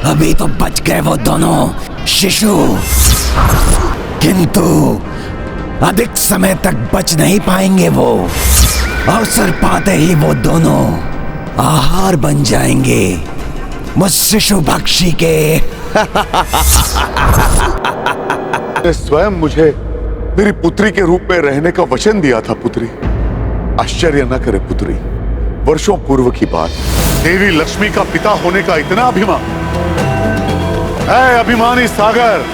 अभी तो बच गए वो दोनों शिशु, किंतु अधिक समय तक बच नहीं पाएंगे। वो अवसर पाते ही वो दोनों आहार बन जाएंगे मुझ शिशु भक्षी के। स्वयं मुझे मेरी पुत्री के रूप में रहने का वचन दिया था पुत्री। आश्चर्य न करे पुत्री, वर्षों पूर्व की बात, देवी लक्ष्मी का पिता होने का इतना अभिमान। ऐ अभिमानी सागर,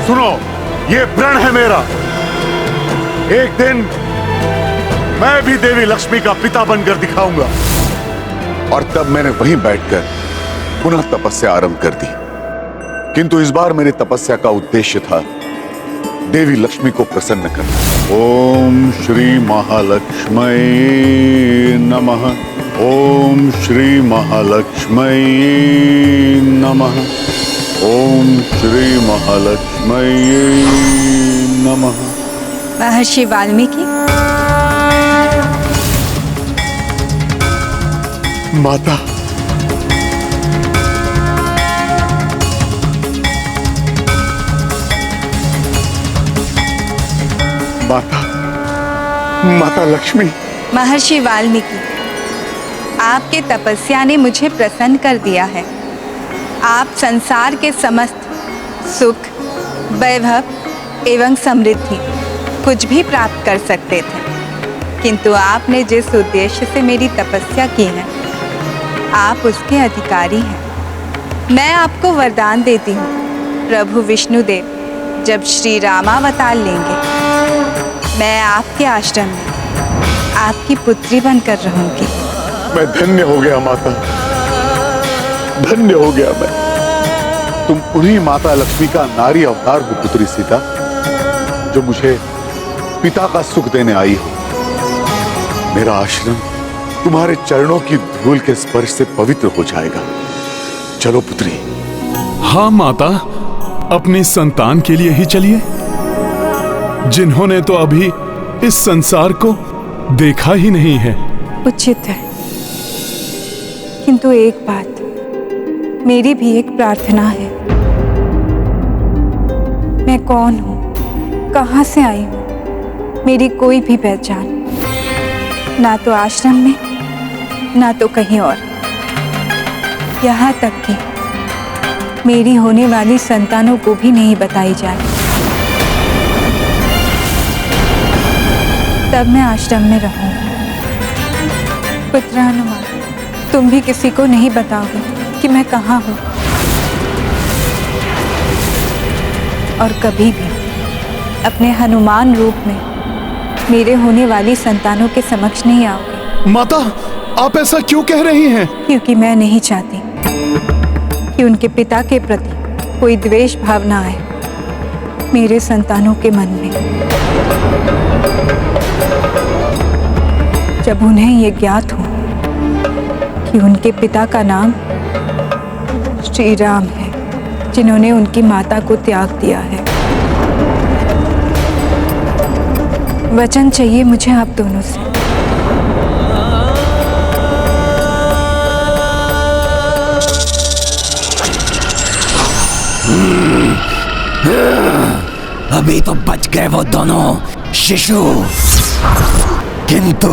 सुनो, ये प्रण है मेरा। एक दिन मैं भी देवी लक्ष्मी का पिता बनकर दिखाऊंगा। और तब मैंने वहीं बैठकर पुनः तपस्या आरंभ कर दी। किंतु इस बार मेरी तपस्या का उद्देश्य था देवी लक्ष्मी को प्रसन्न करना। ओम श्री महालक्ष्मी नमः। ओम श्री महालक्ष्मी नमः। ओम श्री महालक्ष्मी नमः। महर्षि वाल्मीकि, माता, माता, माता लक्ष्मी। महर्षि वाल्मीकि, आपके तपस्या ने मुझे प्रसन्न कर दिया है। आप संसार के समस्त सुख, वैभव एवं समृद्धि कुछ भी प्राप्त कर सकते थे, किंतु आपने जिस उद्देश्य से मेरी तपस्या की है, आप उसके अधिकारी हैं। मैं आपको वरदान देती हूँ, प्रभु विष्णुदेव जब श्री रामावतार लेंगे, मैं आपके आश्रम में आपकी पुत्री बनकर रहूंगी। मैं धन्य हो गया माता, धन्य हो गया मैं। तुम उन्हीं माता लक्ष्मी का नारी अवतार हो पुत्री सीता, जो मुझे पिता का सुख देने आई हो। मेरा आश्रम तुम्हारे चरणों की धूल के स्पर्श से पवित्र हो जाएगा। चलो पुत्री। हाँ माता, अपनी संतान के लिए ही चलिए, जिन्होंने तो अभी इस संसार को देखा ही नहीं है। उचित है, किंतु एक बात, मेरी भी एक प्रार्थना है। मैं कौन हूँ, कहाँ से आई हूँ, मेरी कोई भी पहचान ना तो आश्रम में, ना तो कहीं और। यहाँ तक कि मेरी होने वाली संतानों को भी नहीं बताई जाए। तब मैं आश्रम में रहूंगी। पुत्र हनुमान, तुम भी किसी को नहीं बताओगे कि मैं कहाँ हूँ, और कभी भी अपने हनुमान रूप में मेरे होने वाली संतानों के समक्ष नहीं आओगे। माता, आप ऐसा क्यों कह रही हैं? क्योंकि मैं नहीं चाहती कि उनके पिता के प्रति कोई द्वेष भावना आए मेरे संतानों के मन में। जब उन्हें ये ज्ञात हो कि उनके पिता का नाम श्री राम है, जिन्होंने उनकी माता को त्याग दिया है। वचन चाहिए मुझे आप दोनों से। अभी तो बच गए वो दोनों शिशु, किंतु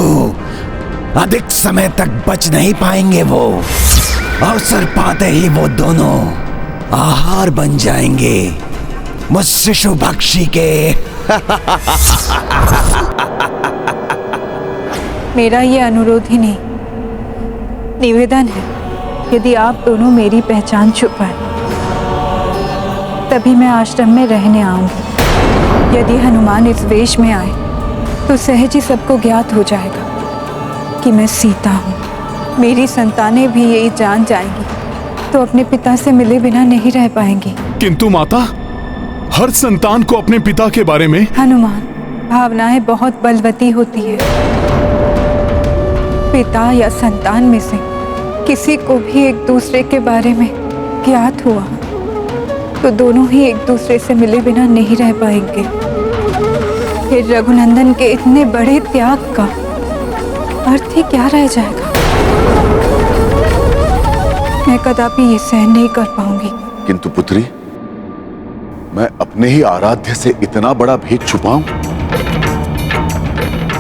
अधिक समय तक बच नहीं पाएंगे। वो अवसर पाते ही वो दोनों आहार बन जाएंगे मुझ शिशु भक्षी के। मेरा ये अनुरोध ही नहीं, निवेदन है। यदि आप दोनों मेरी पहचान छुपाएं, तभी मैं आश्रम में रहने आऊंगी। यदि हनुमान इस वेश में आए तो सहज ही सबको ज्ञात हो जाएगा कि मैं सीता हूँ। मेरी संतानें भी यही जान जाएंगी तो अपने पिता से मिले बिना नहीं रह पाएंगी। किंतु माता, हर संतान को अपने पिता के बारे में। हनुमान, भावनाएं बहुत बलवती होती है। पिता या संतान में से किसी को भी एक दूसरे के बारे में ज्ञात हुआ तो दोनों ही एक दूसरे से मिले बिना नहीं रह पाएंगे। फिर रघुनंदन के इतने बड़े त्याग का अर्थ ही क्या रह जाएगा। मैं कदापि ये सहन नहीं कर पाऊंगी। किंतु पुत्री, मैं अपने ही आराध्य से इतना बड़ा भेद छुपाऊं?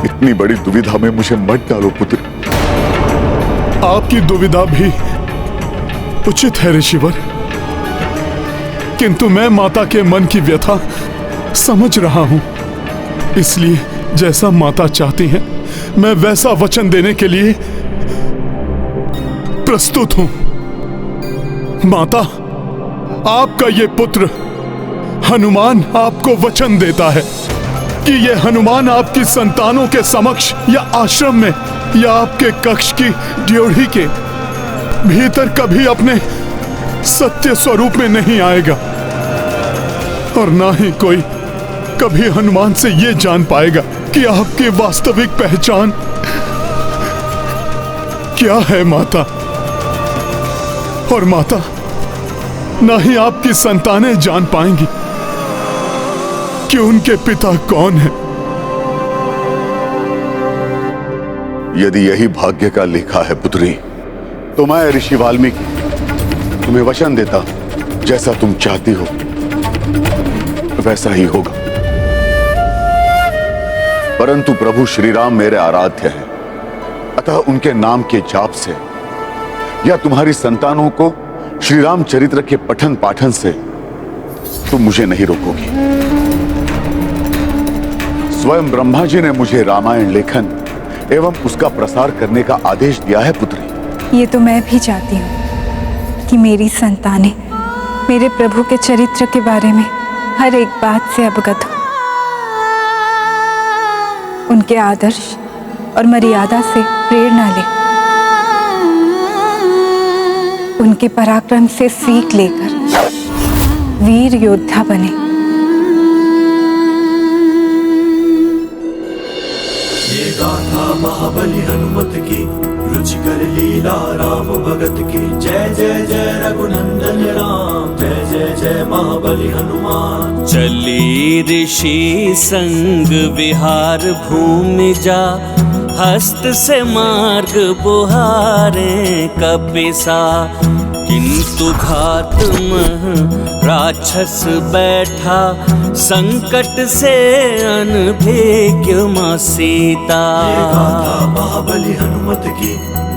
इतनी बड़ी दुविधा में मुझे मत डालो पुत्री। आपकी दुविधा भी उचित है ऋषिवर, किंतु मैं माता के मन की व्यथा समझ रहा हूं, इसलिए जैसा माता चाहती हैं मैं वैसा वचन देने के लिए प्रस्तुत हूं। माता, आपका ये पुत्र हनुमान आपको वचन देता है कि ये हनुमान आपकी संतानों के समक्ष या आश्रम में या आपके कक्ष की ड्योढ़ी के भीतर कभी अपने सत्य स्वरूप में नहीं आएगा, और ना ही कोई कभी हनुमान से यह जान पाएगा कि आपकी वास्तविक पहचान क्या है माता। और माता, ना ही आपकी संतानें जान पाएंगी कि उनके पिता कौन है। यदि यही भाग्य का लेखा है पुत्री, तो मैं ऋषि वाल्मीकि तुम्हें वचन देता, जैसा तुम चाहती हो वैसा ही होगा। परंतु प्रभु श्री राम मेरे आराध्य हैं, अतः उनके नाम के जाप से या तुम्हारी संतानों को श्री राम चरित्र के पठन पाठन से तुम मुझे नहीं रोकोगी। स्वयं ब्रह्मा जी ने मुझे रामायण लेखन एवं उसका प्रसार करने का आदेश दिया है पुत्री। ये तो मैं भी चाहती हूँ कि मेरी संतानें मेरे प्रभु के चरित्र के बारे में हर एक बात से अवगत हो, उनके आदर्श और मर्यादा से प्रेरणा ले, उनके पराक्रम से सीख लेकर वीर योद्धा बने। ये गाथा महाबली हनुमत की, रुचिकर लीला राम भगत की। जय जय जय रघुनंदन राम, जय जय जय महाबली हनुमान। चली ऋषि संग विहार भूमि जा, हस्त से मार्ग बुहारे कपिसा। किंतु घात मह राक्षस बैठा, संकट से अनभिज्ञ मां सीता। ये गाथा महाबली हनुमत की,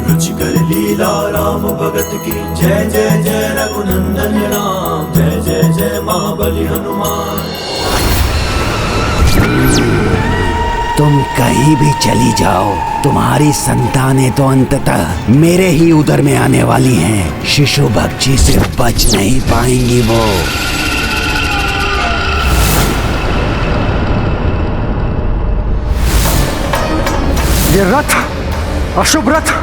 रुचिकर लीला राम भगत की। जय जय जय रघुनंदन राम, जय जय जय महाबली हनुमान। तुम कहीं भी चली जाओ, तुम्हारी संतानें तो अंततः मेरे ही उदर में आने वाली हैं। शिशु भक्षी से बच नहीं पाएंगी वो। ये रथ, अशुभ रथ,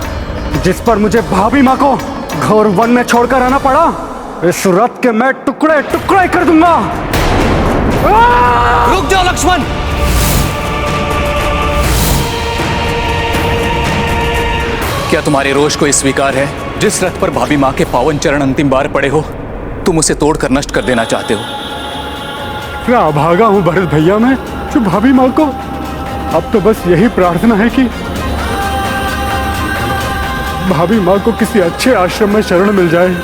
जिस पर मुझे भाभी माँ को घोर वन में छोड़कर आना पड़ा, इस रथ के मैं टुकड़े टुकड़े कर दूंगा। रुक जाओ लक्ष्मण। क्या तुम्हारे रोष को स्वीकार है? जिस रथ पर भाभी माँ के पावन चरण अंतिम बार पड़े हो, तुम उसे तोड़कर नष्ट कर देना चाहते हो। क्या अभागा हूँ भरत भैया मैं, जो भाभी माँ को। अब तो बस यही प्रार्थना है कि भाभी माँ को किसी अच्छे आश्रम में शरण मिल जाए।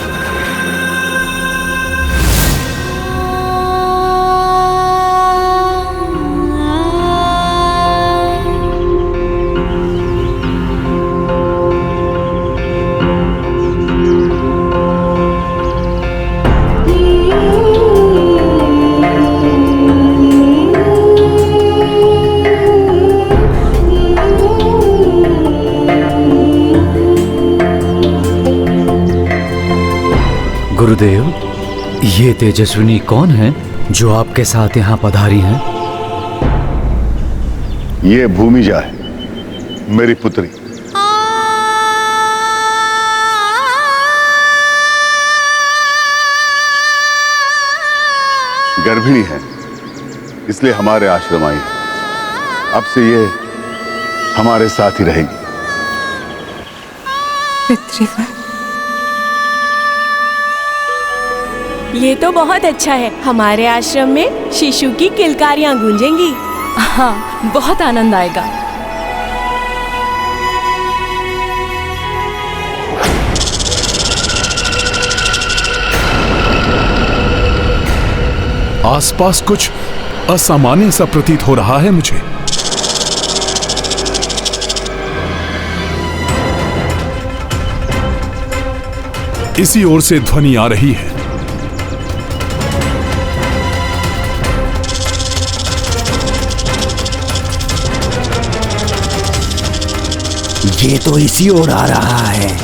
गुरुदेव, ये तेजस्विनी कौन है जो आपके साथ यहाँ पधारी हैं? ये भूमिजा है, मेरी पुत्री। गर्भिणी है, इसलिए हमारे आश्रम आई है। अब से ये हमारे साथ ही रहेगी। पितृवर, ये तो बहुत अच्छा है। हमारे आश्रम में शिशु की किलकारियां गूंजेंगी। हाँ, बहुत आनंद आएगा। आसपास कुछ असामान्य सा प्रतीत हो रहा है मुझे। इसी ओर से ध्वनि आ रही है। ये तो इसी ओर आ रहा है।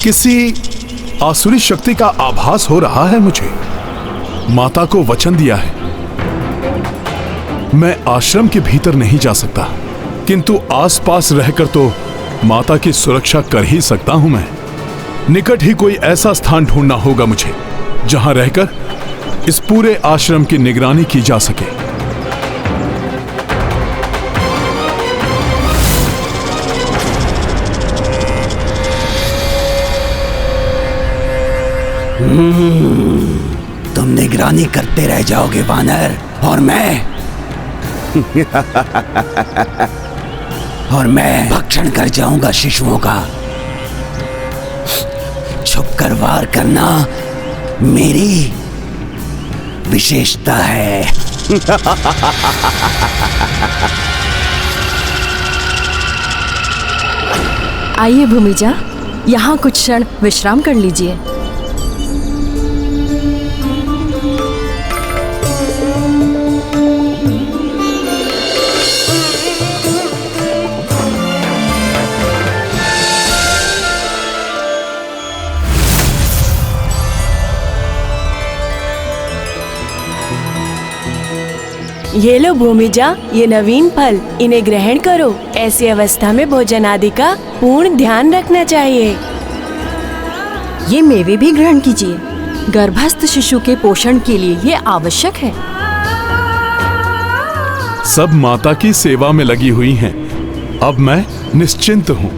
किसी आसुरी शक्ति का आभास हो रहा है मुझे। माता को वचन दिया है, मैं आश्रम के भीतर नहीं जा सकता, किंतु आसपास रहकर तो माता की सुरक्षा कर ही सकता हूं मैं। निकट ही कोई ऐसा स्थान ढूंढना होगा मुझे जहां रहकर इस पूरे आश्रम की निगरानी की जा सके। तुम निगरानी करते रह जाओगे वानर, और मैं भक्षण कर जाऊंगा शिशुओं का। छुपकर वार करना मेरी विशेषता है। आइए भूमिजा, यहाँ कुछ क्षण विश्राम कर लीजिए। ये लो भूमिजा, ये नवीन फल, इन्हें ग्रहण करो। ऐसी अवस्था में भोजन आदि का पूर्ण ध्यान रखना चाहिए। ये मेवे भी ग्रहण कीजिए। गर्भस्थ शिशु के पोषण के लिए ये आवश्यक है। सब माता की सेवा में लगी हुई हैं। अब मैं निश्चिंत हूं।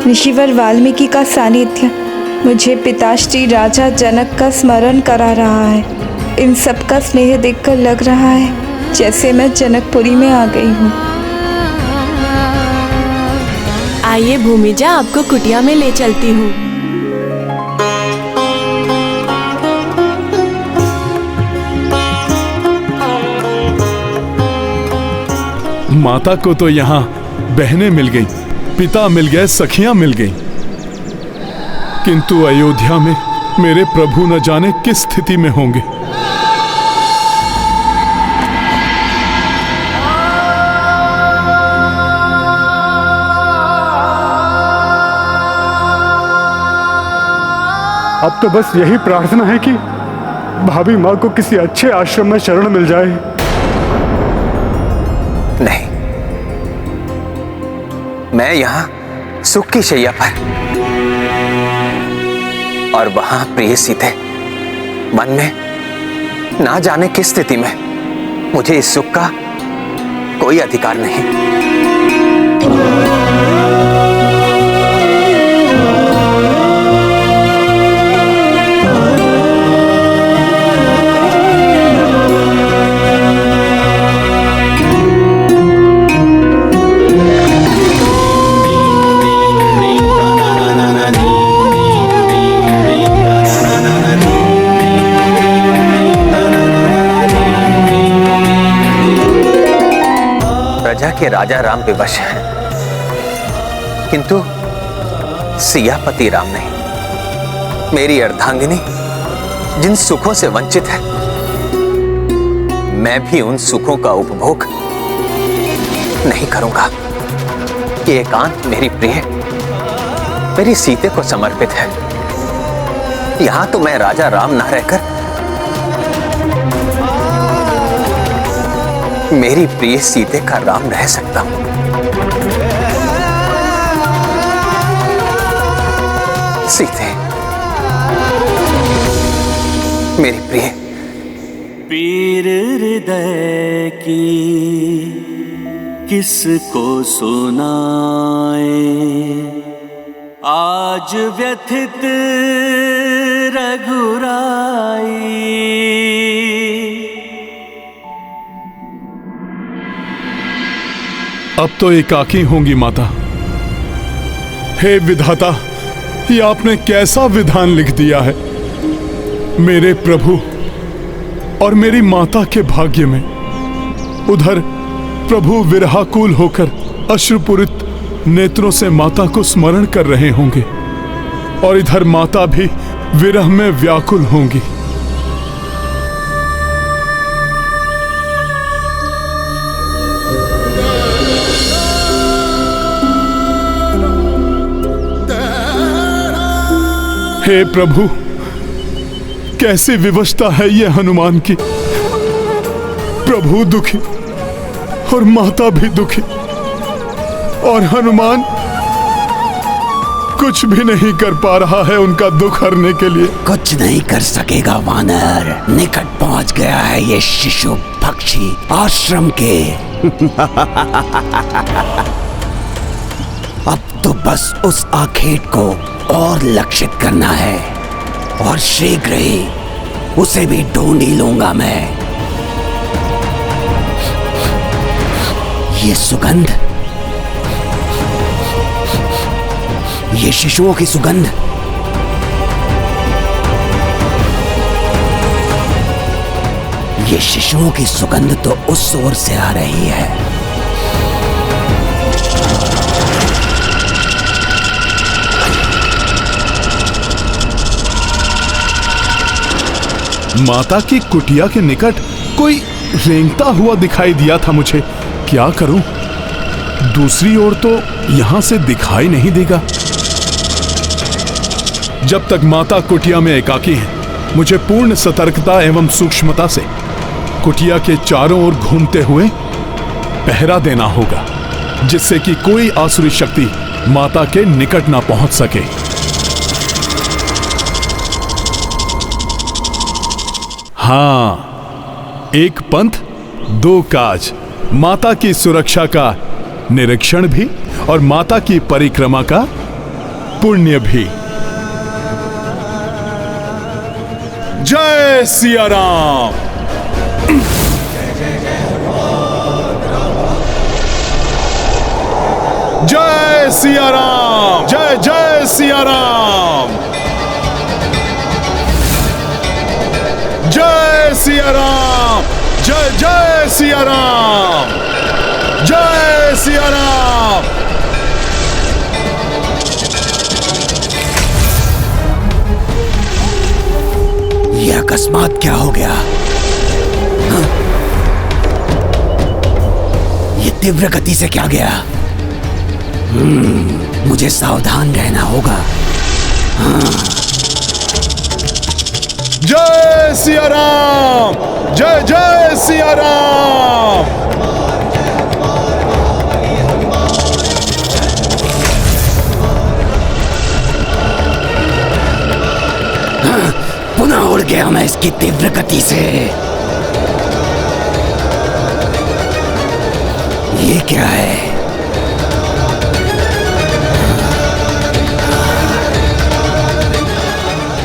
ऋषिवर वाल्मीकि का सानिध्य मुझे पिताश्री राजा जनक का स्मरण करा रहा है। इन सब का स्नेह देखकर लग रहा है जैसे मैं जनकपुरी में आ गई हूँ। आइए भूमिजा, आपको कुटिया में ले चलती हूँ। माता को तो यहाँ बहनें मिल गई, पिता मिल गए, सखियां मिल गई, किंतु अयोध्या में मेरे प्रभु न जाने किस स्थिति में होंगे। अब तो बस यही प्रार्थना है कि भाभी माँ को किसी अच्छे आश्रम में शरण मिल जाए। नहीं, मैं यहां सुख की शैया पर और वहां प्रिय सीते मन में ना जाने किस स्थिति में, मुझे इस सुख का कोई अधिकार नहीं। के राजा राम विवश हैं, किंतु सियापति राम नहीं। मेरी अर्धांगिनी जिन सुखों से वंचित है, मैं भी उन सुखों का उपभोग नहीं करूंगा। ये एकांत मेरी प्रिय, मेरी सीते को समर्पित है। यहां तो मैं राजा राम ना रहकर मेरी प्रिय सीते का राम रह सकता हूं। सीते, मेरी प्रिय। पीर हृदय की किसको सुनाए, आज व्यथित रघुराई। अब तो एकाकी होंगी माता। हे विधाता, ये आपने कैसा विधान लिख दिया है। मेरे प्रभु और मेरी माता के भाग्य में उधर प्रभु विरहाकुल होकर अश्रुपूरित नेत्रों से माता को स्मरण कर रहे होंगे और इधर माता भी विरह में व्याकुल होंगी। हे प्रभु, कैसी विवशता है ये हनुमान की। प्रभु दुखी और माता भी दुखी, और हनुमान कुछ भी नहीं कर पा रहा है उनका दुख हरने के लिए। कुछ नहीं कर सकेगा वानर। निकट पहुंच गया है ये शिशु पक्षी आश्रम के। अब तो बस उस आखेट को और लक्षित करना है और शीघ्र ही उसे भी ढूंढ ही लूंगा मैं। ये सुगंध, ये शिशुओं की सुगंध। ये शिशुओं की सुगंध तो उस ओर से आ रही है। माता की कुटिया के निकट कोई रेंगता हुआ दिखाई दिया था मुझे। क्या करूं? दूसरी ओर तो यहां से दिखाई नहीं देगा। जब तक माता कुटिया में एकाकी है, मुझे पूर्ण सतर्कता एवं सूक्ष्मता से कुटिया के चारों ओर घूमते हुए पहरा देना होगा, जिससे कि कोई आसुरी शक्ति माता के निकट ना पहुंच सके। हाँ, एक पंथ दो काज। माता की सुरक्षा का निरीक्षण भी और माता की परिक्रमा का पुण्य भी। जय सिया राम। जय सिया राम। जय जय सिया राम। जय सिया राम। जय जय सिया राम। जय सिया राम। ये अकस्मात क्या हो गया? हाँ? ये तीव्र गति से क्या गया? मुझे सावधान रहना होगा। हाँ। जय सिया राम। जय जय सिया राम। हाँ, पुनः उड़ गया मैं इसकी तीव्र गति से। ये क्या है?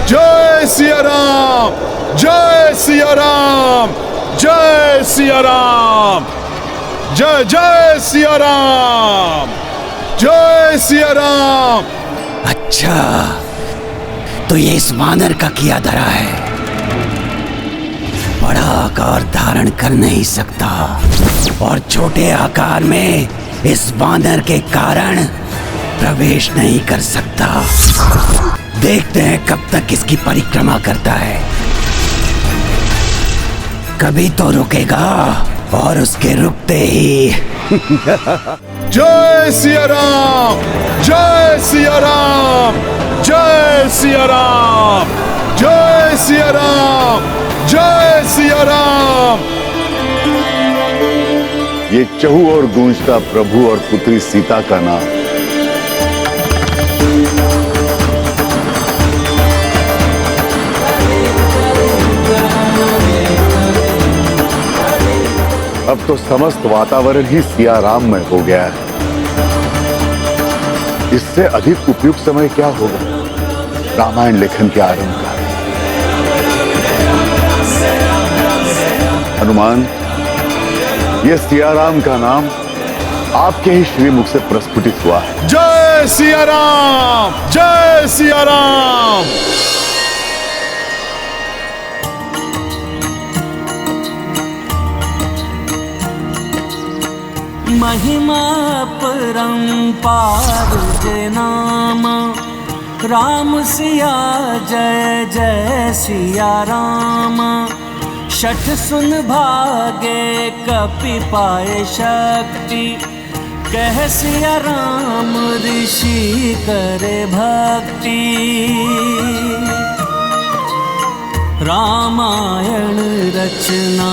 जय सिया राम। जय सिया राम। जय सिया राम। जय जय सिया राम। जय सिया राम। अच्छा, तो ये इस वानर का किया धरा है। बड़ा आकार धारण कर नहीं सकता और छोटे आकार में इस वानर के कारण प्रवेश नहीं कर सकता। देखते हैं कब तक इसकी परिक्रमा करता है। कभी तो रुकेगा और उसके रुकते ही जय सिया राम। जय सिया राम। जय सिया राम। जय सिया राम। जय सिया राम। ये चहु और गूंजता प्रभु और पुत्री सीता का नाम। अब तो समस्त वातावरण ही सिया राम में हो गया है। इससे अधिक उपयुक्त समय क्या होगा रामायण लेखन के आरंभ का? हनुमान, ये सियाराम का नाम आपके ही श्रीमुख से प्रस्फुटित हुआ है। जय सिया राम, जय सिया राम। महिमा परंपार के नाम, राम सिया जय जय सिया राम। शठ सुन भागे कपि पाए शक्ति, कह सिया राम ऋषि करे भक्ति। रामायण रचना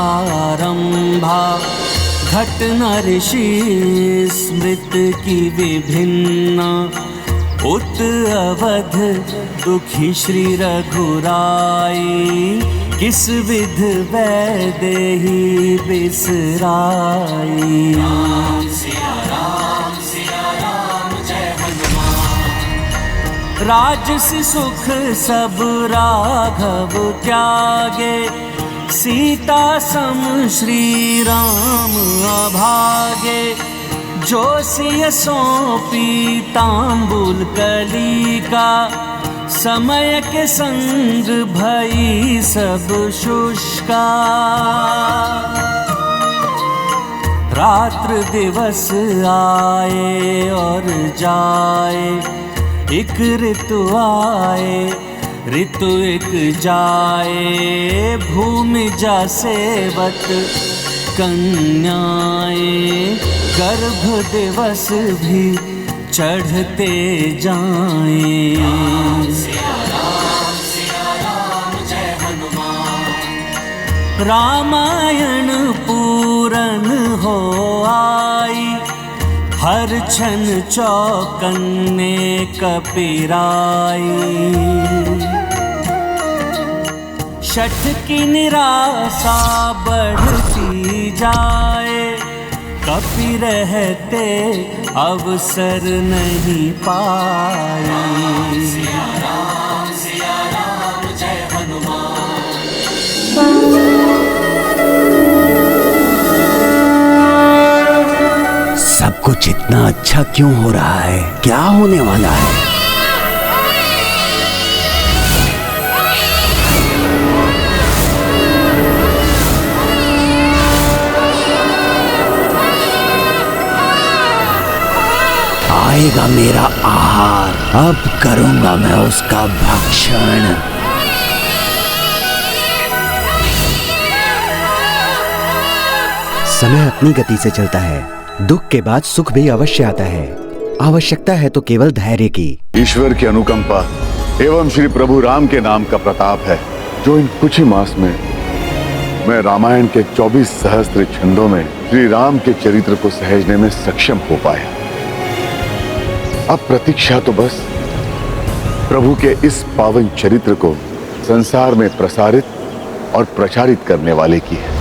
आरंभा, घटना ऋषि स्मृत की विभिन्ना। उत अवध दुखी श्री रघुराई, किस विध वैदेही बिसराई। सिया राम जय हनुमान। राजसी सुख सब राघव त्यागे, सीता सम श्री राम अभागे। जो सिय सौंपी तांबुल कली का, समय के संग भई सब शुष्का। रात्र दिवस आए और जाए, एक ऋतु आए ऋतु एक जाए। भूमि जा सेवत कन्याएं, गर्भ दिवस भी चढ़ते जाएं। सिया राम जय हनुमान। रामायण पूरन हो आई, हर क्षण चौकन्ने कपिराई। शठ की निराशा बढ़ती जाए, कपि रहते अवसर नहीं पाए। सिया राम जय हनुमान। सब कुछ इतना अच्छा क्यों हो रहा है? क्या होने वाला है? आएगा मेरा आहार, अब करूंगा मैं उसका भक्षण। समय अपनी गति से चलता है, दुख के बाद सुख भी अवश्य आता है। आवश्यकता है तो केवल धैर्य की। ईश्वर की अनुकंपा एवं श्री प्रभु राम के नाम का प्रताप है, जो इन कुछ ही मास में मैं रामायण के 24 सहस्त्र छंदों में श्री राम के चरित्र को सहेजने में सक्षम हो पाया। अब प्रतीक्षा तो बस प्रभु के इस पावन चरित्र को संसार में प्रसारित और प्रचारित करने वाले की है।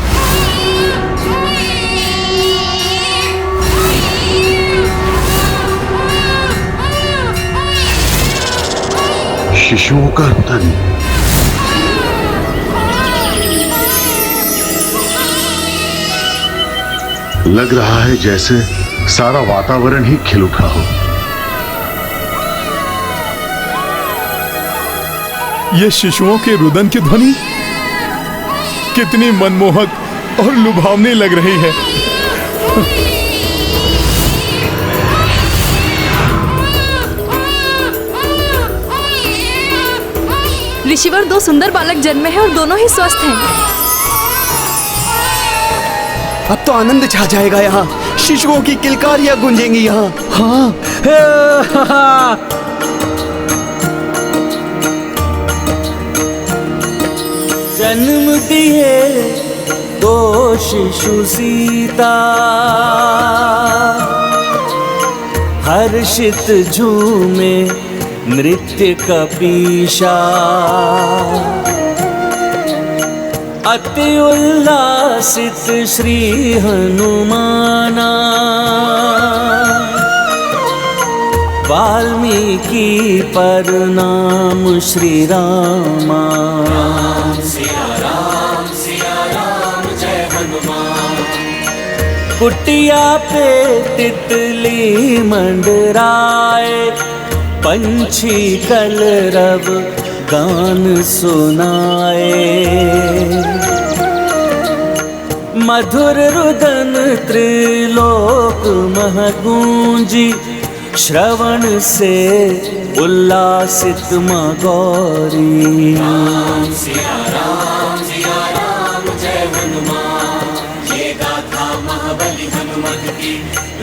शिशुओं का तन लग रहा है जैसे सारा वातावरण ही खिल उठा हो। ये शिशुओं के रुदन की ध्वनि कितनी मनमोहक और लुभावनी लग रही है। ऋषिवर, दो सुंदर बालक जन्मे हैं और दोनों ही स्वस्थ हैं। अब तो आनंद छा जाएगा यहाँ। शिशुओं की किलकारियां गूंजेंगी यहाँ। हाँ। जन्म दिए दो शिशु सीता, हर्षित झूमे नृत्य कपीशा। अति उल्लासित श्री हनुमाना, वाल्मीकि पर नाम श्री रामा। सिया राम कुटिया पे तितली मंडराए, पंछी कलरव गान सुनाए। मधुर रुदन त्रिलोक महगूंजी, श्रवण से उल्लासित माँ गौरी। राम सिया राम जय हनुमान, ये गाथा महाबली हनुमत की,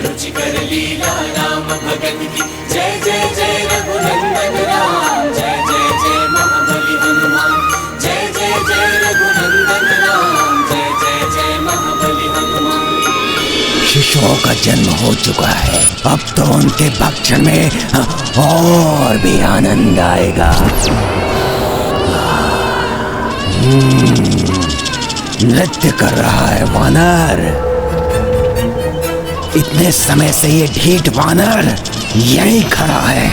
रुचिकर लीला राम भगत की। जय जय जय रघुनंदन राम, जय जय जय महाबली हनुमान, जय जय जय रघुनंदन राम, जय जय जय महाबली हनुमान। शिशुओं का जन्म हो चुका है, अब तो उनके भक्षण में और भी आनंद आएगा। नृत्य कर रहा है वानर। इतने समय से ये ढीठ वानर यहीं खड़ा है।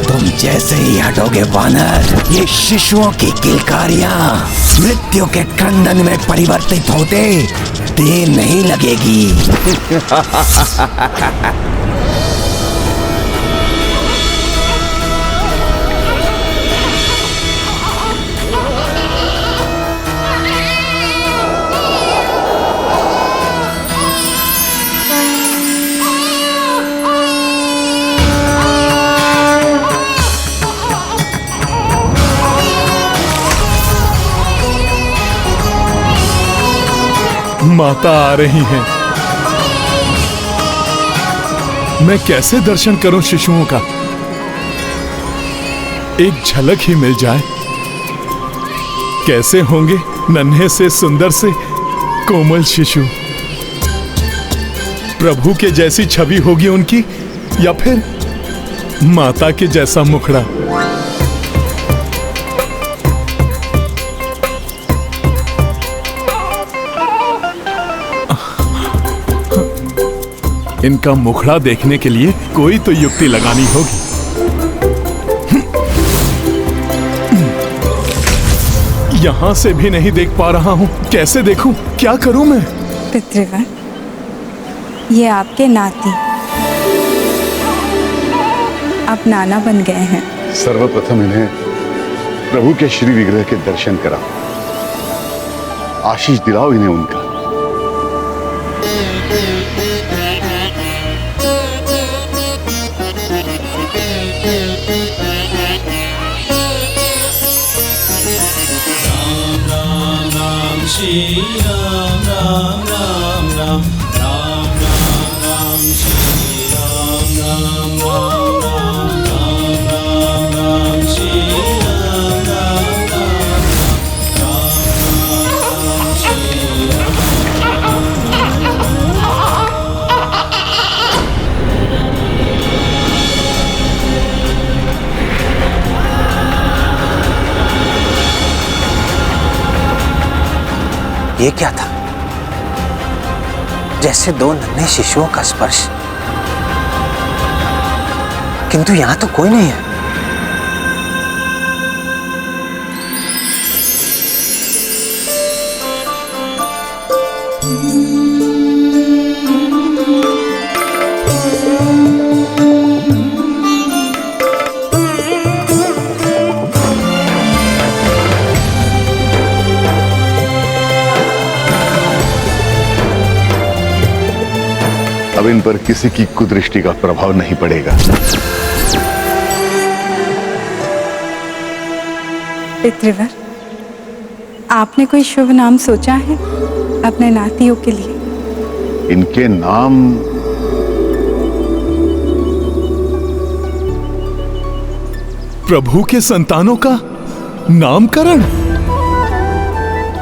तुम जैसे ही हटोगे वानर, ये शिशुओं की किलकारियां मृत्यु के क्रंदन में परिवर्तित होते देर नहीं लगेगी। माता आ रही हैं। मैं कैसे दर्शन करूं शिशुओं का? एक झलक ही मिल जाए। कैसे होंगे नन्हे से सुंदर से कोमल शिशु? प्रभु के जैसी छवि होगी उनकी, या फिर माता के जैसा मुखड़ा? इनका मुखड़ा देखने के लिए कोई तो युक्ति लगानी होगी। यहां से भी नहीं देख पा रहा हूं, कैसे देखूं? क्या करूं मैं? पितृवर, ये आपके नाती आप नाना बन गए हैं। सर्वप्रथम इन्हें प्रभु के श्री विग्रह के दर्शन कराओ, आशीष दिलाओ इन्हें उनका। श्री राम राम राम राम राम राम राम, श्री राम राम राम राम राम राम राम, श्री राम राम राम राम राम, श्री ये क्या था? जैसे दो नन्हे शिशुओं का स्पर्श, किंतु यहां तो कोई नहीं है। अब इन पर किसी की कुदृष्टि का प्रभाव नहीं पड़ेगा। पितृवर, आपने कोई शुभ नाम सोचा है अपने नातियों के लिए? इनके नाम प्रभु के संतानों का नामकरण?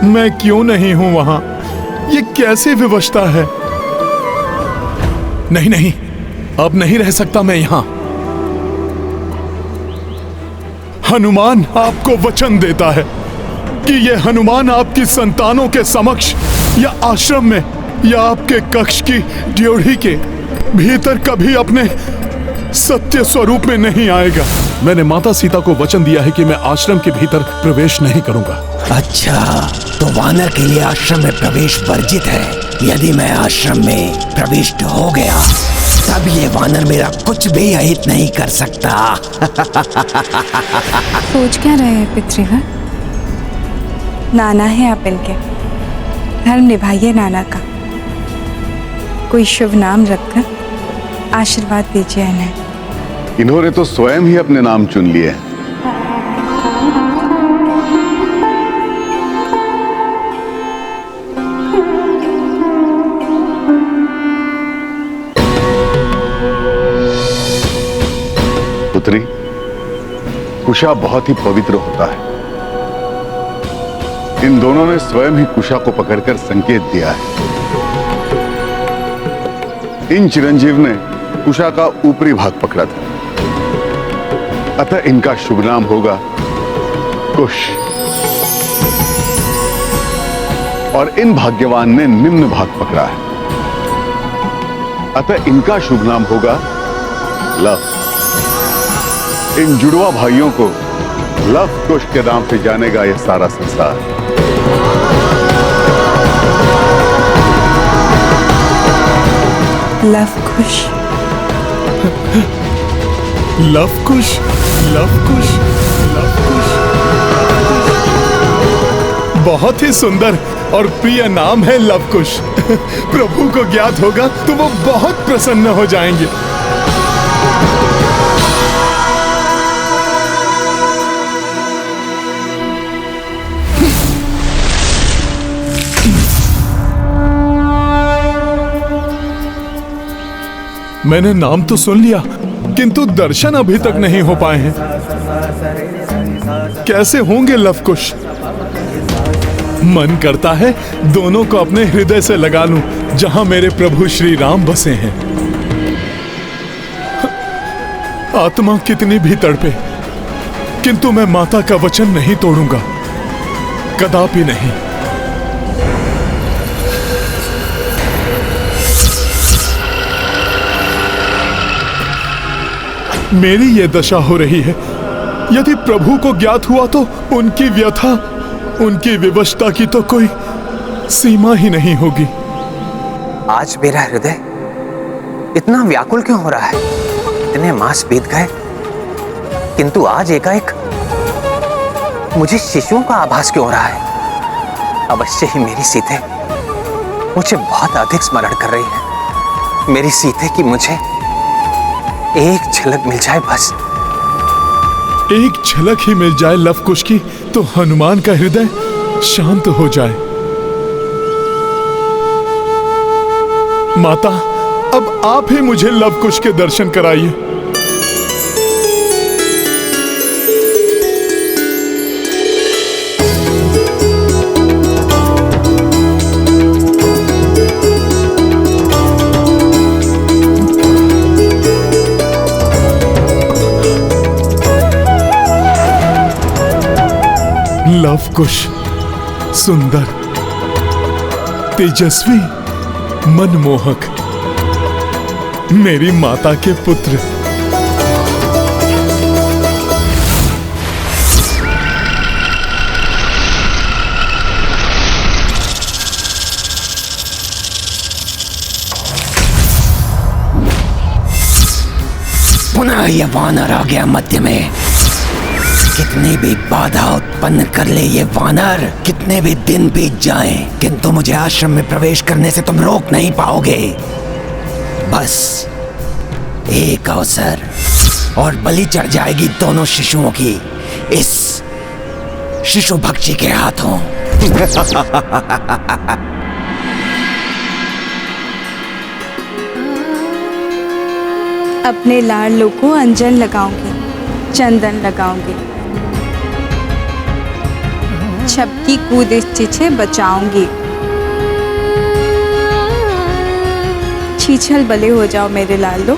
मैं क्यों नहीं हूं वहां? ये कैसे विवशता है? नहीं नहीं, अब नहीं रह सकता मैं यहां। हनुमान आपको वचन देता है कि यह हनुमान आपकी संतानों के समक्ष या आश्रम में या आपके कक्ष की ड्योढ़ी के भीतर कभी अपने सत्य स्वरूप में नहीं आएगा। मैंने माता सीता को वचन दिया है कि मैं आश्रम के भीतर प्रवेश नहीं करूंगा। अच्छा, तो वानर के लिए आश्रम में प्रवेश वर्जित है। यदि मैं आश्रम में प्रविष्ट हो गया तब ये वानर मेरा कुछ भी अहित नहीं कर सकता। सोच क्या रहे हैं पितृगण? नाना है आप इनके, धर्म निभाइए नाना का। कोई शुभ नाम रखकर आशीर्वाद दीजिए इन्हें। इन्होंने तो स्वयं ही अपने नाम चुन लिए हैं। पुत्री, कुशा बहुत ही पवित्र होता है। इन दोनों ने स्वयं ही कुशा को पकड़कर संकेत दिया है। इन चिरंजीव ने कुशा का ऊपरी भाग पकड़ा था, अतः इनका शुभ नाम होगा कुश। और इन भाग्यवान ने निम्न भाग पकड़ा है, अतः इनका शुभ नाम होगा लव। इन जुड़वा भाइयों को लव कुश के नाम से जानेगा यह सारा संसार। लव कुश, लव कुश, लव कुश, लव कुश। बहुत ही सुंदर और प्रिय नाम है लव कुश। प्रभु को ज्ञात होगा तो वो बहुत प्रसन्न हो जाएंगे। मैंने नाम तो सुन लिया, किंतु दर्शन अभी तक नहीं हो पाए हैं। कैसे होंगे लव कुश? मन करता है दोनों को अपने हृदय से लगा लूं, जहां मेरे प्रभु श्री राम बसे हैं। आत्मा कितनी भी तड़पे, किंतु मैं माता का वचन नहीं तोड़ूंगा, कदापि नहीं। मेरी ये दशा हो रही है, यदि प्रभु को ज्ञात हुआ तो उनकी व्यथा, उनकी विवशता की तो कोई सीमा ही नहीं होगी। आज मेरा हृदय इतना व्याकुल क्यों हो रहा है? इतने मास बीत गए, किंतु आज एकाएक मुझे शिशुओं का आभास क्यों हो रहा है? अवश्य ही मेरी सीते मुझे बहुत अधिक स्मरण कर रही है। मेरी सीते की मुझे एक झलक मिल जाए, बस एक झलक ही मिल जाए लव कुश की, तो हनुमान का हृदय शांत हो जाए। माता, अब आप ही मुझे लव कुश के दर्शन कराइए। लव कुश, सुंदर, तेजस्वी, मनमोहक, मेरी माता के पुत्र। पुनः यह वानर आ गया मध्य में। कितनी भी बाधा उत्पन्न कर ले ये वानर, कितने भी दिन बीत जाएं, किंतु मुझे आश्रम में प्रवेश करने से तुम रोक नहीं पाओगे। बस एक अवसर और बलि चढ़ जाएगी दोनों शिशुओं की इस शिशु भक्षी के हाथों। अपने लाडलों को अंजन लगाऊंगी, चंदन लगाऊंगी, छपकी कुदृष्टि से बचाऊंगी। छीछल भले हो जाओ मेरे लाडलो।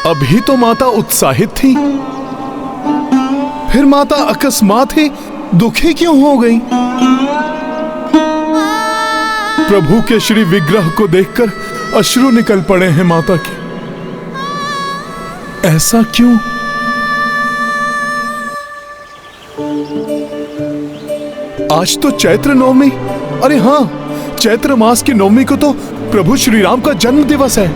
अभी तो माता उत्साहित थी, फिर माता अकस्मात ही दुखी क्यों हो गई? प्रभु के श्री विग्रह को देखकर अश्रु निकल पड़े हैं माता के। ऐसा क्यों? आज तो चैत्र नवमी। अरे हाँ, चैत्र मास की नवमी को तो प्रभु श्री राम का जन्म दिवस है।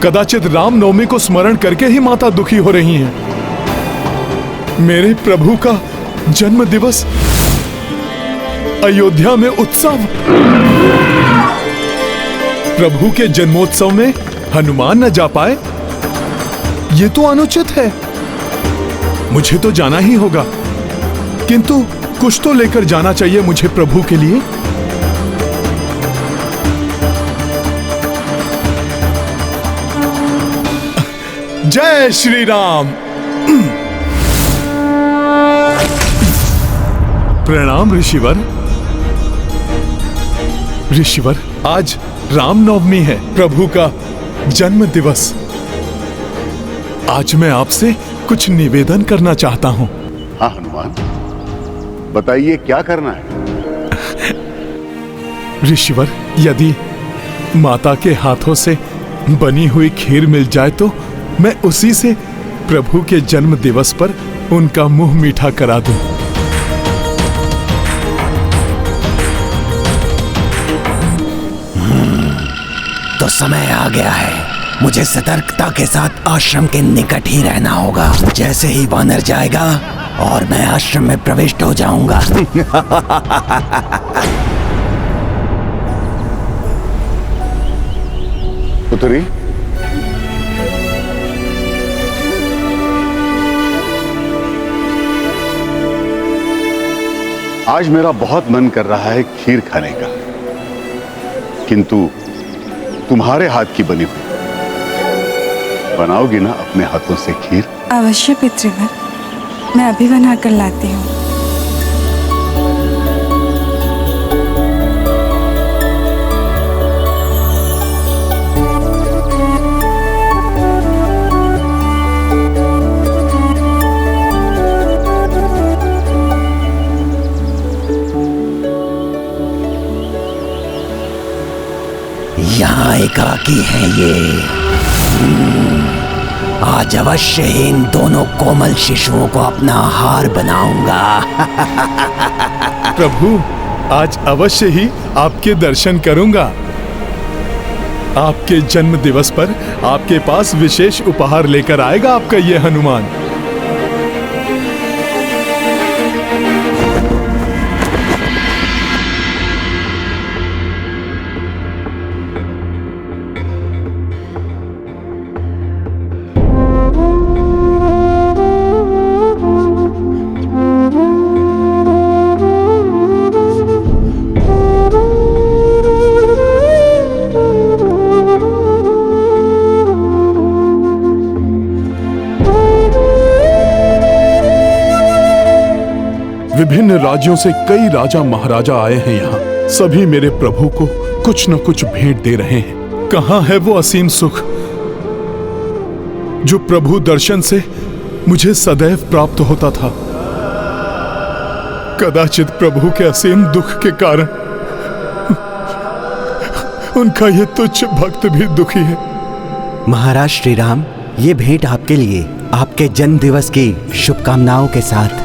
कदाचित राम नवमी को स्मरण करके ही माता दुखी हो रही हैं। मेरे प्रभु का जन्म दिवस, अयोध्या में उत्सव। प्रभु के जन्मोत्सव में हनुमान न जा पाए, ये तो अनुचित है। मुझे तो जाना ही होगा, किंतु कुछ तो लेकर जाना चाहिए मुझे प्रभु के लिए। जय श्री राम। प्रणाम ऋषिवर। ऋषिवर, आज रामनवमी है, प्रभु का जन्म दिवस। आज मैं आपसे कुछ निवेदन करना चाहता हूं। हाँ हनुमान, बताइए क्या करना है। ऋषिवर, यदि माता के हाथों से बनी हुई खीर मिल जाए तो मैं उसी से प्रभु के जन्म दिवस पर उनका मुंह मीठा करा दूं। तो समय आ गया है। मुझे सतर्कता के साथ आश्रम के निकट ही रहना होगा। जैसे ही वानर जाएगा और मैं आश्रम में प्रविष्ट हो जाऊंगा। पुत्री, आज मेरा बहुत मन कर रहा है खीर खाने का, किंतु तुम्हारे हाथ की बनी हुई बनाओगी ना अपने हाथों से खीर? अवश्य पितृवर, मैं अभी बना कर लाती हूँ। यहाँ एकाकी हैं ये। आज अवश्य ही इन दोनों कोमल शिशुओं को अपना आहार बनाऊंगा। प्रभु, आज अवश्य ही आपके दर्शन करूंगा। आपके जन्म दिवस पर आपके पास विशेष उपहार लेकर आएगा आपका ये हनुमान। विभिन्न राज्यों से कई राजा महाराजा आए हैं यहाँ। सभी मेरे प्रभु को कुछ न कुछ भेंट दे रहे हैं। कहाँ है वो असीम सुख जो प्रभु दर्शन से मुझे सदैव प्राप्त होता था? कदाचित प्रभु के असीम दुख के कारण उनका ये तुच्छ भक्त भी दुखी है। महाराज श्री राम, ये भेंट आपके लिए, आपके जन्म दिवस की शुभकामनाओं के साथ।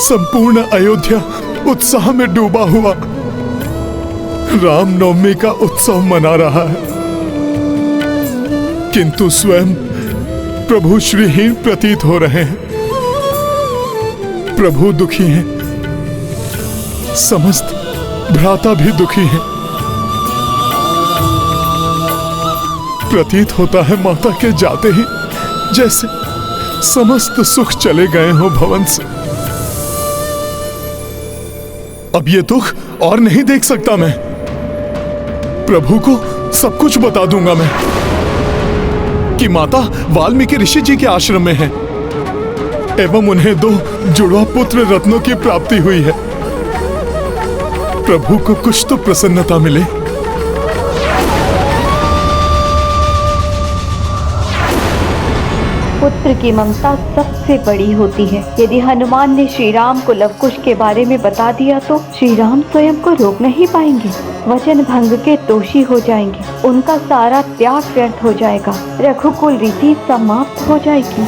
संपूर्ण अयोध्या उत्साह में डूबा हुआ रामनवमी का उत्सव मना रहा है, किंतु स्वयं प्रभु श्रीहीन प्रतीत हो रहे हैं। प्रभु दुखी हैं, समस्त भ्राता भी दुखी हैं। प्रतीत होता है माता के जाते ही जैसे समस्त सुख चले गए हो भवन से। अब ये दुख और नहीं देख सकता मैं। प्रभु को सब कुछ बता दूंगा मैं कि माता वाल्मीकि ऋषि जी के आश्रम में है एवं उन्हें 2 जुड़वा पुत्र रत्नों की प्राप्ति हुई है। प्रभु को कुछ तो प्रसन्नता मिले। पुत्र की ममता सबसे बड़ी होती है। यदि हनुमान ने श्री राम को लवकुश के बारे में बता दिया तो श्री राम स्वयं को रोक नहीं पाएंगे, वचन भंग के दोषी हो जाएंगे, उनका सारा त्याग व्यर्थ हो जाएगा, रघुकुल रीति समाप्त हो जाएगी।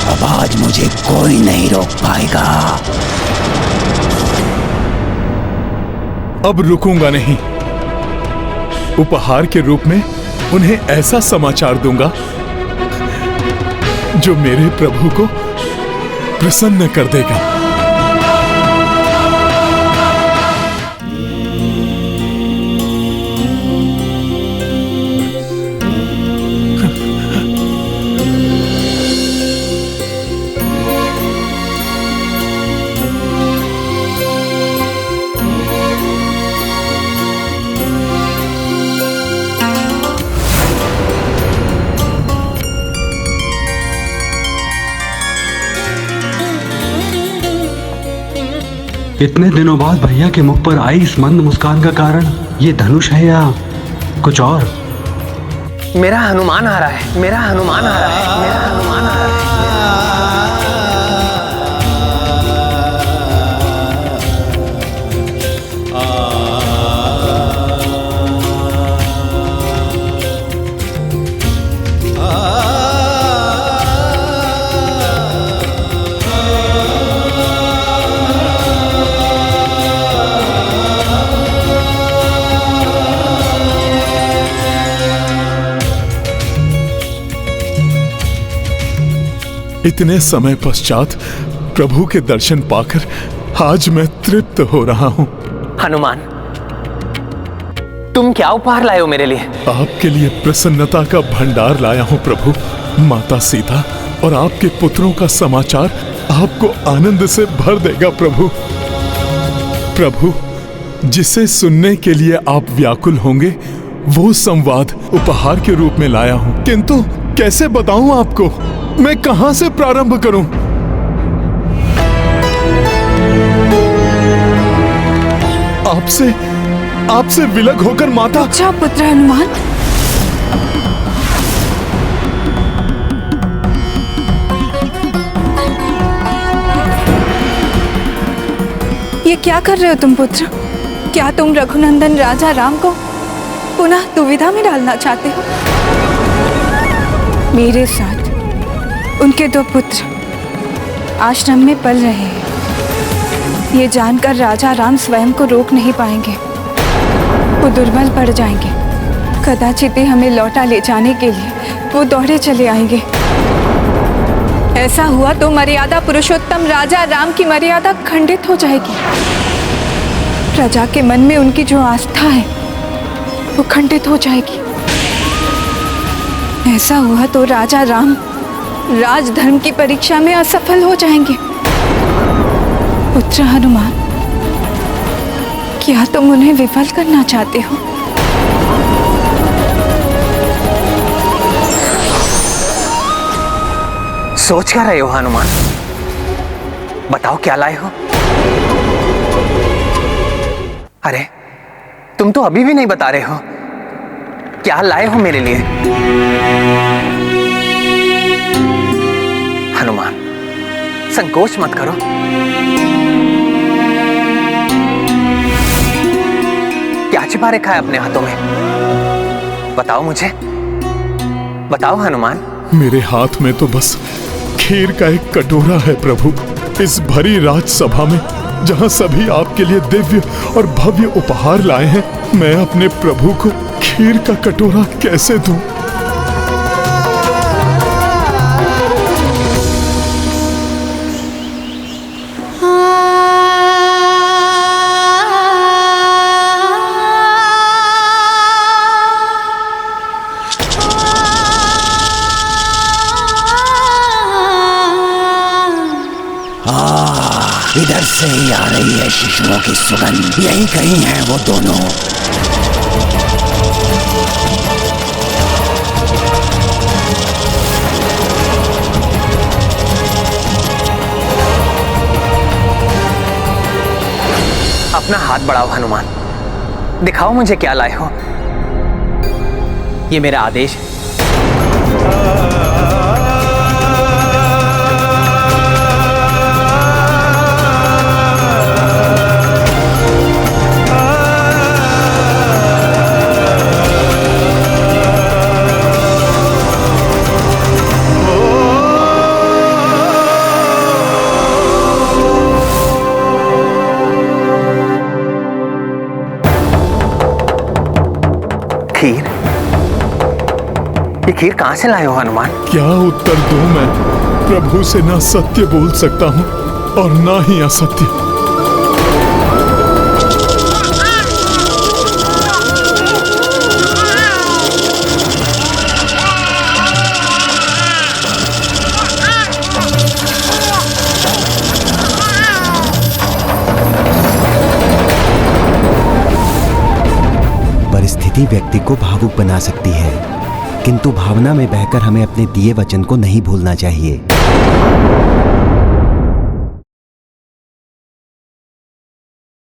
अब आज मुझे कोई नहीं रोक पाएगा। अब रुकूंगा नहीं। उपहार के रूप में उन्हें ऐसा समाचार दूंगा जो मेरे प्रभु को प्रसन्न कर देगा। इतने दिनों बाद भैया के मुख पर आई इस मंद मुस्कान का कारण ये धनुष है या कुछ और? मेरा हनुमान आ रहा है, मेरा हनुमान आ रहा है, मेरा हनुमान आ रहा है। इतने समय पश्चात प्रभु के दर्शन पाकर आज मैं तृप्त हो रहा हूं। हनुमान, तुम क्या उपहार लाए हो मेरे लिए? आपके लिए प्रसन्नता का भंडार लाया हूं प्रभु। माता सीता और आपके पुत्रों का समाचार आपको आनंद से भर देगा प्रभु। प्रभु, जिसे सुनने के लिए आप व्याकुल होंगे वो संवाद उपहार के रूप में लाया हूं। किंतु कैसे बताऊं आपको, मैं कहां से प्रारंभ करूं? आपसे विलग होकर माता। अच्छा पुत्र हनुमान, ये क्या कर रहे हो तुम पुत्र? क्या तुम रघुनंदन राजा राम को पुनः दुविधा में डालना चाहते हो? मेरे साथ उनके दो पुत्र आश्रम में पल रहे हैं। ये जानकर राजा राम स्वयं को रोक नहीं पाएंगे, वो दुर्बल पड़ जाएंगे। कदाचित हमें लौटा ले जाने के लिए वो दौड़े चले आएंगे। ऐसा हुआ तो मर्यादा पुरुषोत्तम राजा राम की मर्यादा खंडित हो जाएगी। प्रजा के मन में उनकी जो आस्था है वो खंडित हो जाएगी। ऐसा हुआ तो राजा राम राजधर्म की परीक्षा में असफल हो जाएंगे। पुत्र हनुमान, क्या तुम उन्हें विफल करना चाहते हो? सोच क्या रहे हो हनुमान? बताओ क्या लाए हो? अरे तुम तो अभी भी नहीं बता रहे हो क्या लाए हो मेरे लिए। हनुमान, संकोच मत करो। क्या छिपा रखा है अपने हाथों में? बताओ मुझे, बताओ हनुमान। मेरे हाथ में तो बस खीर का एक कटोरा है प्रभु। इस भरी राजसभा में जहां सभी आपके लिए दिव्य और भव्य उपहार लाए हैं, मैं अपने प्रभु को खीर का कटोरा कैसे दूं? इधर से ही आ रही है शिशुओं की सुगंध। यही कहीं हैं वो दोनों। अपना हाथ बढ़ाओ हनुमान, दिखाओ मुझे क्या लाए हो। ये मेरा आदेश है। खीर? ये खीर कहां से लाए हो हनुमान? क्या उत्तर दूं मैं? प्रभु से ना सत्य बोल सकता हूं और ना ही असत्य। परिस्थिति व्यक्ति को भावुक बना सकती है, किंतु भावना में बहकर हमें अपने दिए वचन को नहीं भूलना चाहिए।